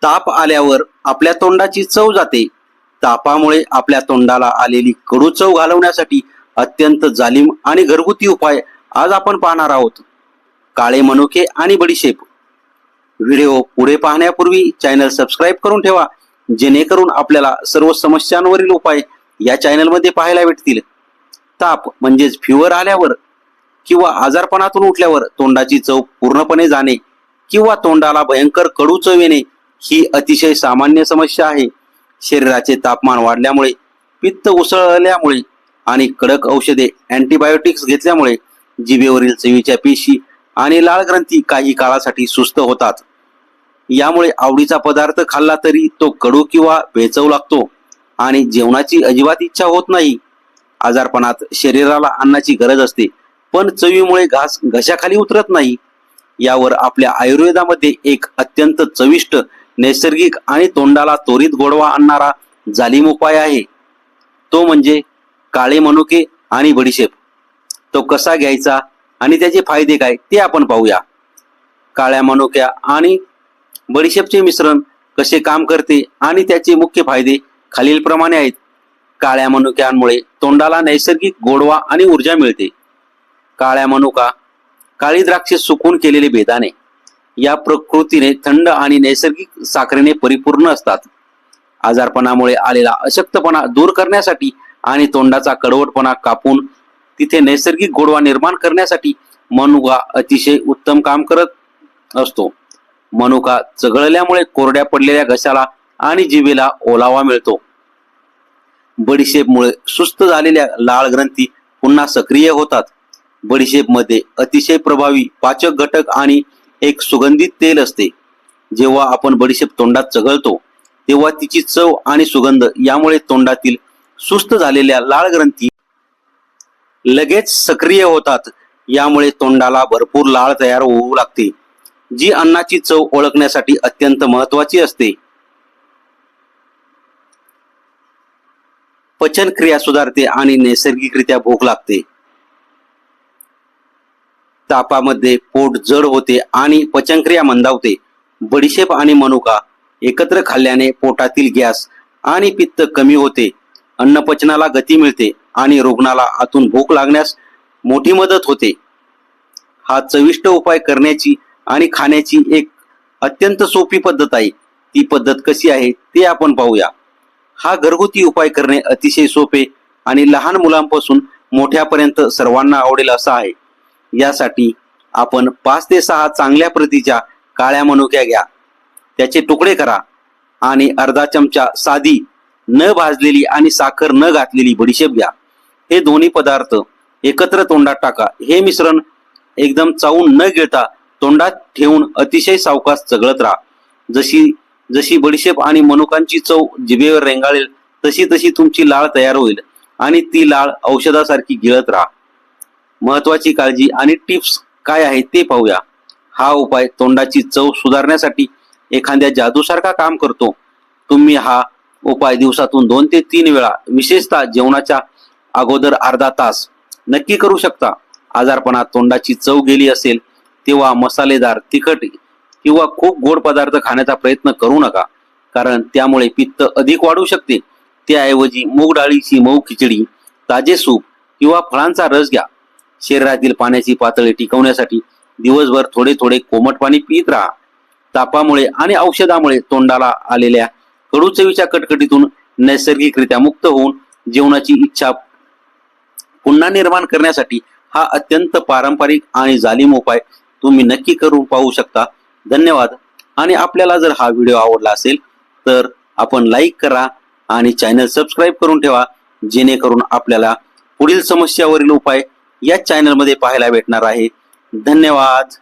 ताप आल्यावर आपल्या तोंडाची चव जाते. तापामुळे आपल्या तोंडाला आलेली कडू चव घालवण्यासाठी अत्यंत जालीम आणि घरगुती उपाय आज आपण पाहणार आहोत. काळे मनुके आणि बडीशेप. व्हिडिओ पुढे पाहण्यापूर्वी चॅनल सबस्क्राईब करून ठेवा, जेणेकरून आपल्याला सर्व समस्यांवरील उपाय या चॅनलमध्ये पाहायला भेटतील. ताप म्हणजेच फीवर आल्यावर किंवा आजारपणातून उठल्यावर तोंडाची चव पूर्णपणे जाणे किंवा तोंडाला भयंकर कडू चव येणे ही अतिशय सामान्य समस्या आहे. शरीराचे तापमान वाढल्यामुळे, पित्त उसळल्यामुळे आणि कडक औषधे अँटीबायोटिक्स घेतल्यामुळे जिभेवरील चवीच्या पेशी आणि लाळ ग्रंथी काही काळासाठी सुस्त होतात. यामुळे आवडीचा पदार्थ खाल्ला तरी तो कडू किंवा बेचव लागतो आणि जेवणाची अजिबात इच्छा होत नाही. आजारपणात शरीराला अन्नाची गरज असते, पण चवीमुळे घास घशाखाली उतरत नाही. यावर आपल्या आयुर्वेदामध्ये एक अत्यंत चविष्ट, नैसर्गिक आणि तोंडाला त्वरित गोडवा आणणारा जालीम उपाय आहे. तो म्हणजे काळे मनुके आणि बडीशेप. तो कसा घ्यायचा आणि त्याचे फायदे काय ते आपण पाहूया. काळ्या मनुक्या आणि बडीशेपचे मिश्रण कसे काम करते आणि त्याचे मुख्य फायदे खालीलप्रमाणे आहेत. काळ्या मनुक्यांमुळे तोंडाला नैसर्गिक गोडवा आणि ऊर्जा मिळते. काळ्या मनुका, काळी द्राक्षे सुकून केलेले बेदाणे, या प्रकृतीने थंड आणि नैसर्गिक साखरेने परिपूर्ण असतात. आजारपणामुळे आलेला अशक्तपणा दूर करण्यासाठी आणि तोंडाचा कडवटपणा कापून तिथे नैसर्गिक गोडवा निर्माण करण्यासाठी मनुका अतिशय उत्तम काम करत असतो. मनुका चघळल्यामुळे कोरड्या पडलेल्या घशाला आणि जिभेला ओलावा मिळतो. बडीशेपमुळे सुस्त झालेल्या लाळ ग्रंथी पुन्हा सक्रिय होतात. बडीशेप मध्ये अतिशय प्रभावी पाचक घटक आणि एक सुगंधित तेल असते. जेव्हा आपण बडीशेप तोंडात चघळतो तेव्हा तिची चव आणि सुगंध यामुळे तोंडातील सुस्त झालेल्या लाळ ग्रंथी लगेच सक्रिय होतात. यामुळे तोंडाला भरपूर लाळ तयार होऊ लागते, जी अन्नाची चव ओळखण्यासाठी अत्यंत महत्वाची असते. पचनक्रिया सुधारते आणि नैसर्गिकरित्या भूक लागते. तापामध्ये पोट जड होते आणि पचनक्रिया मंदावते. बडीशेप आणि मनुका एकत्र खाल्ल्याने पोटातील गॅस आणि पित्त कमी होते, अन्नपचनाला गती मिळते आणि रुग्णाला आतून भूक लागण्यास मोठी मदत होते. हा चविष्ट उपाय करण्याची आणि खाण्याची एक अत्यंत सोपी पद्धत आहे. ती पद्धत कशी आहे ते आपण पाहूया. हा घरगुती उपाय करणे अतिशय सोपे आणि लहान मुलांपासून मोठ्यापर्यंत सर्वांना आवडेल असा आहे. यासाठी आपण 5 ते 6 चांगल्या प्रतीच्या काळ्या मनुक्या घ्या. त्याचे तुकडे करा आणि अर्धा चमचा साधी न भाजलेली आणि साखर न घातलेली बडीशेप घ्या. हे दोन्ही पदार्थ एकत्र तोंडात टाका. हे मिश्रण एकदम चावून न गिळता तोंडात ठेवून अतिशय सावकाश चघळत राहा. जशी जशी बडीशेप आणि मनुकांची चव जिभेवर रेंगाळेल तशी तशी तुमची लाळ तयार होईल आणि ती लाळ औषधासारखी गिळत राहा. महत्वाची काळजी आणि टिप्स काय आहे ते पाहूया. हा उपाय तोंडाची चव सुधारण्यासाठी एखाद्या जादूसारखा काम करतो. तुम्ही हा उपाय दिवसातून 2 ते 3 वेळा, विशेषतः जेवणाच्या अगोदर अर्धा तास नक्की करू शकता. आजारपणात तोंडाची चव गेली असेल तेव्हा मसालेदार, तिखट किंवा खूप गोड पदार्थ खाण्याचा प्रयत्न करू नका, कारण त्यामुळे पित्त अधिक वाढू शकते. त्याऐवजी मूग डाळीची मऊ खिचडी, ताजे सूप किंवा फळांचा रस घ्या. शरीरातील पाण्याची पातळी टिकवण्यासाठी दिवसभर थोडे थोडे कोमट पाणी पित राहा. तापामुळे आणि औषधामुळे तोंडाला आलेल्या कडू चवीच्या कटकटीतून नैसर्गिकरित्या मुक्त होऊन जेवणाची इच्छा पुन्हा निर्माण करण्यासाठी हा अत्यंत पारंपरिक आणि जालीम उपाय तुम्ही नक्की करून पाहू शकता. धन्यवाद. आणि आपल्याला जर हा व्हिडिओ आवडला असेल तर आपण लाईक करा आणि चॅनल सबस्क्राईब करून ठेवा, जेणेकरून आपल्याला पुढील समस्यावरील उपाय या चॅनलमध्ये पाहायला भेटणार आहे. धन्यवाद.